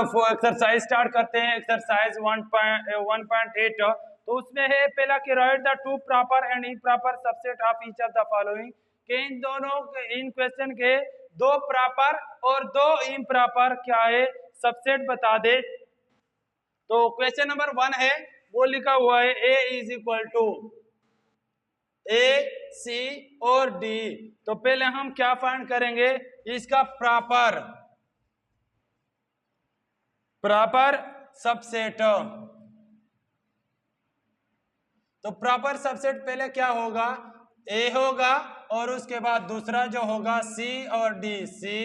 Exercise start करते हैं। Exercise 1.8 तो उसमें है पहला कि right the two proper and improper subset of each of the following, के इन दोनों इन क्वेश्चन के दो प्रॉपर और दो इम्प्रॉपर क्या है सबसेट बता दे। तो क्वेश्चन नंबर 1 है वो लिखा हुआ है A is equal to A C और डी। तो पहले हम क्या फाइंड करेंगे, इसका प्रॉपर सबसेट। तो प्रॉपर सबसेट पहले क्या होगा, ए होगा और उसके बाद दूसरा जो होगा सी और डी, सी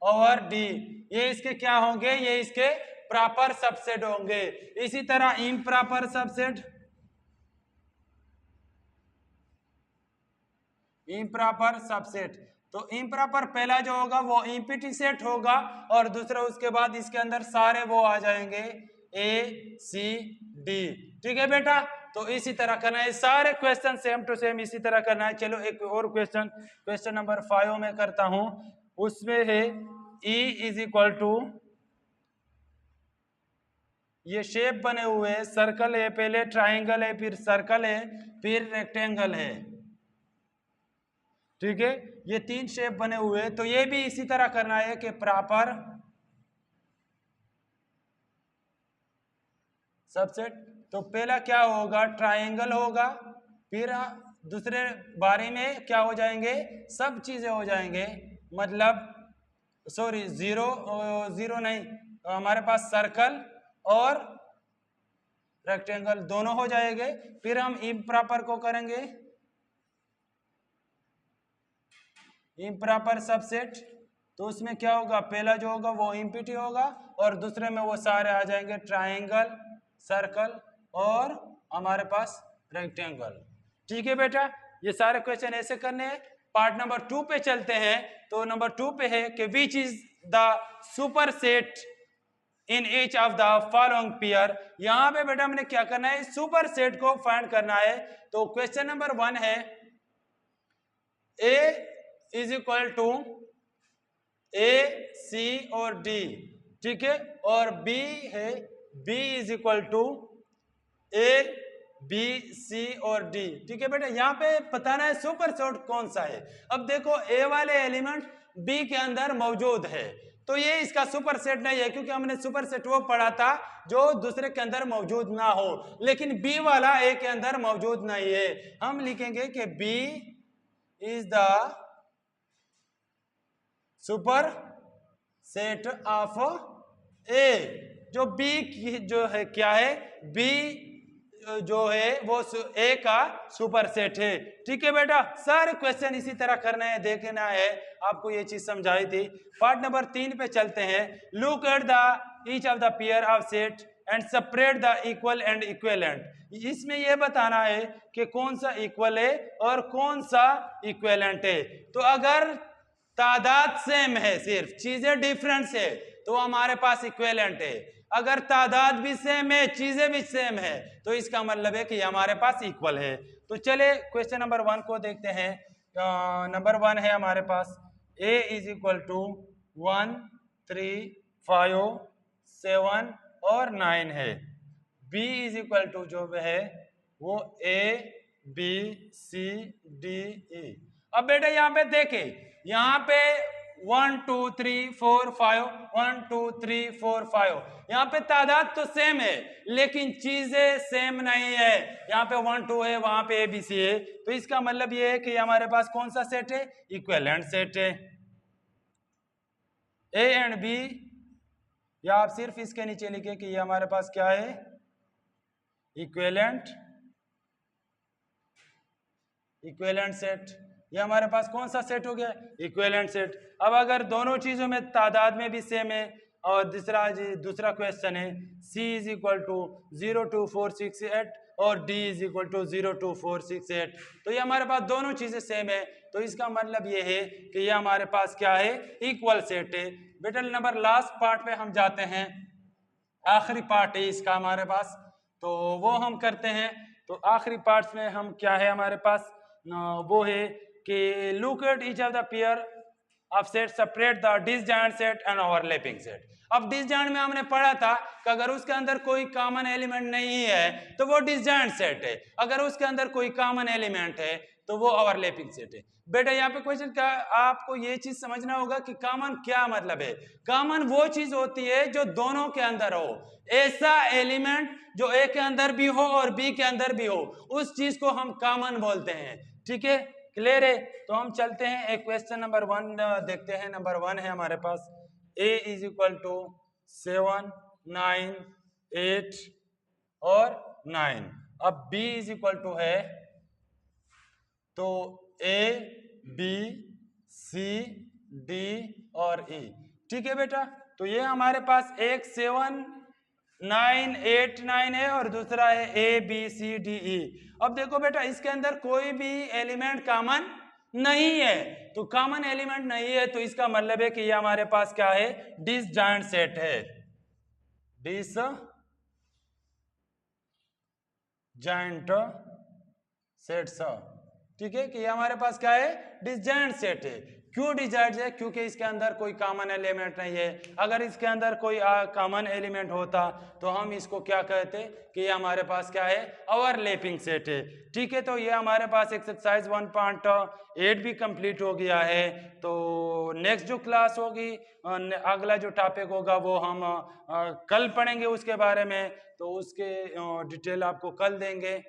और डी, ये इसके क्या होंगे, ये इसके प्रॉपर सबसेट होंगे। इसी तरह इम्प्रॉपर सबसेट, इम्प्रॉपर सबसेट, तो इम्प्रॉपर पहला जो होगा वो इम्पिटी सेट होगा और दूसरा उसके बाद इसके अंदर सारे वो आ जाएंगे ए सी डी। ठीक है बेटा, तो इसी तरह करना है, सारे क्वेश्चन सेम टू सेम इसी तरह करना है। चलो एक और क्वेश्चन नंबर 5 में करता हूं। उसमें है E इज इक्वल टू, ये शेप बने हुए हैं, सर्कल है, पहले ट्राइंगल है, फिर सर्कल है, फिर रेक्टेंगल है। ठीक है, ये तीन शेप बने हुए हैं। तो ये भी इसी तरह करना है कि प्रॉपर सबसेट। तो पहला क्या होगा, ट्राइंगल होगा, फिर दूसरे बारी में क्या हो जाएंगे, सब चीजें हो जाएंगे, मतलब सॉरी जीरो नहीं, हमारे पास सर्कल और रेक्टेंगल दोनों हो जाएंगे। फिर हम इम्प्रॉपर को करेंगे, इम्प्रॉपर सबसेट। तो उसमें क्या होगा, पहला जो होगा वो इम्पिटी होगा और दूसरे में वो सारे आ जाएंगे ट्राइंगल, सर्कल और हमारे पास रेक्टेंगल। ठीक है बेटा, ये सारे क्वेश्चन ऐसे करने हैं। पार्ट नंबर 2 पे चलते हैं। तो नंबर 2 पे है कि which is the super set in each of the following pair. यहां पे बेटा हमने क्या करना है, सुपर सेट को फाइंड करना है। तो क्वेश्चन नंबर 1 है A is equal to A C और डी, ठीक है, और बी है B is equal to A B C और डी। ठीक है बेटा, यहां पे बताना है सुपर सेट कौन सा है। अब देखो ए वाले एलिमेंट बी के अंदर मौजूद है, तो ये इसका सुपर सेट नहीं है, क्योंकि हमने सुपर सेट वो पढ़ा था जो दूसरे के अंदर मौजूद ना हो, लेकिन बी वाला ए के अंदर मौजूद नहीं है। हम लिखेंगे कि B is the superset of A. जो बी की जो है क्या है, बी जो है वो ए का सुपर सेट है। ठीक है बेटा, सारे क्वेश्चन इसी तरह करना है, देखना है, आपको ये चीज समझाई थी। पार्ट नंबर 3 पे चलते हैं। Look at the each of the pair of set and separate the equal and equivalent. इसमें यह बताना है कि कौन सा इक्वल है और कौन सा इक्विवेलेंट है। तो अगर तादाद सेम है, सिर्फ चीजें डिफरेंस है, तो हमारे पास इक्विवेलेंट है। अगर तादाद भी सेम है, चीजें भी सेम है, तो इसका मतलब है कि हमारे पास इक्वल है। तो चले क्वेश्चन नंबर 1 को देखते हैं। नंबर 1 है हमारे पास a इज इक्वल टू 1 3 5 7 और 9 है। b इज इक्वल टू जो है वो a b c d e। अब बेटा यहाँ पे देखे, यहाँ पे 1 2 3 4 5 1 2 3 4 5, यहाँ पे तादाद तो सेम है लेकिन चीजें सेम नहीं है। यहाँ पे 1 2 है, वहां पे ABC है, तो इसका मतलब ये है कि हमारे पास कौन सा सेट है, इक्विवेलेंट सेट है। A एंड B, या आप सिर्फ इसके नीचे लिखे कि ये हमारे पास क्या है, इक्विवेलेंट सेट। ये हमारे पास कौन सा सेट हो गया, इक्विवेलेंट सेट। अब अगर दोनों चीजों में तादाद में भी सेम है, और दूसरा क्वेश्चन है C इज इक्वल टू 0 2 4 6 8 और D इज इक्वल टू 0 2 4 6 8, तो ये हमारे पास दोनों चीजें सेम है, तो इसका मतलब ये है कि ये हमारे पास क्या है, इक्वल सेट है। बेटा नंबर लास्ट पार्ट पे हम जाते हैं, आखिरी पार्ट है इसका हमारे पास, तो वो हम करते हैं। तो आखिरी पार्ट में हम क्या है हमारे पास, वो है कि look at each of the pair of set, separate the disjoint set and overlapping set. अब डिसजॉइंट में हमने पढ़ा था कि अगर उसके अंदर कोई कॉमन एलिमेंट नहीं है तो वो डिसजॉइंट सेट है, अगर उसके अंदर कोई कॉमन एलिमेंट है तो वो ओवरलैपिंग सेट है। बेटा यहाँ पे क्वेश्चन क्या, आपको ये चीज समझना होगा कि कॉमन क्या मतलब है। कॉमन वो चीज होती है जो दोनों के अंदर हो, ऐसा एलिमेंट जो ए के अंदर भी हो और बी के अंदर भी हो, उस चीज को हम कॉमन बोलते हैं। ठीक है, क्लियर है? तो हम चलते हैं एक क्वेश्चन नंबर 1 देखते हैं। नंबर 1 है हमारे पास a इज इक्वल टू 7 9 8 और 9। अब b इज इक्वल टू है तो a b c d और e। ठीक है बेटा, तो ये हमारे पास एक 7 9 8 9 है और दूसरा है a b c d e। अब देखो बेटा इसके अंदर कोई भी एलिमेंट कॉमन नहीं है, तो कॉमन एलिमेंट नहीं है तो इसका मतलब है कि ये हमारे पास क्या है, डिसजॉइंट सेट है, डिसजॉइंट सेट। ठीक है कि ये हमारे पास क्या है, डिसजॉइंट सेट है। क्यों डिसजॉइंट है? क्योंकि इसके अंदर कोई कॉमन एलिमेंट नहीं है। अगर इसके अंदर कोई कॉमन एलिमेंट होता तो हम इसको क्या कहते कि ये हमारे पास क्या है, ओवरलैपिंग सेट है। ठीक है, तो ये हमारे पास एक्सरसाइज 1.8 भी कंप्लीट हो गया है। तो नेक्स्ट जो क्लास होगी, अगला जो टॉपिक होगा वो हम कल पढ़ेंगे उसके बारे में, तो उसके डिटेल आपको कल देंगे।